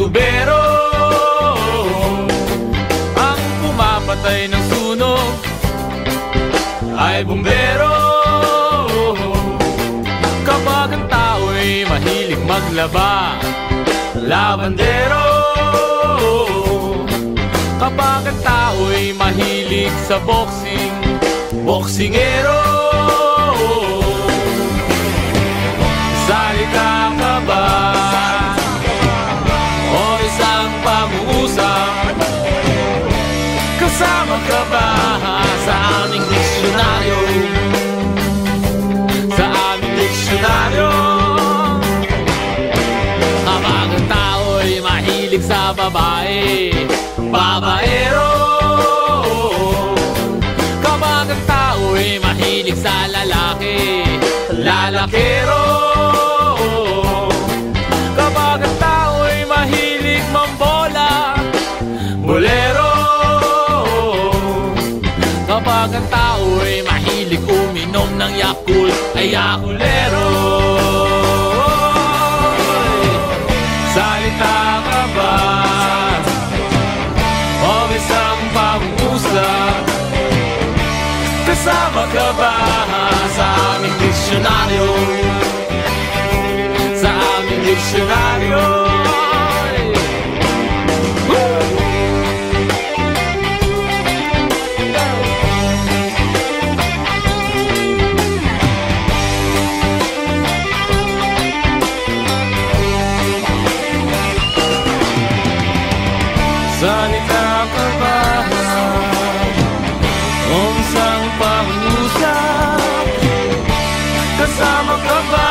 tubero ang pumapatay ng sunog ay bumbero. Kapag ang tao'y mahilig maglaba, labandero. Kapag ang tao'y mahilig sa boxing, boksingero. Salita ka ba o isang pag-uusap? Kasama ka ba sa aming diksyonaryo? Sa aming diksyonaryo. Kapag ang tao'y mahilig sa babae, babaero. Kapag ang tao'y mahilig sa lalaki, lalakero. Kapag ang tao'y mahilig mambola, bolero. Kapag ang tao'y mahilig uminom ng Yakult, ay Yakulero. Salita ka ba o isang pag-uusap? Kasama ka ba sa aming diksyonaryo? Sa aming diksyonaryo. Salita ka ba o isang pag-uusap? Kasama ka ba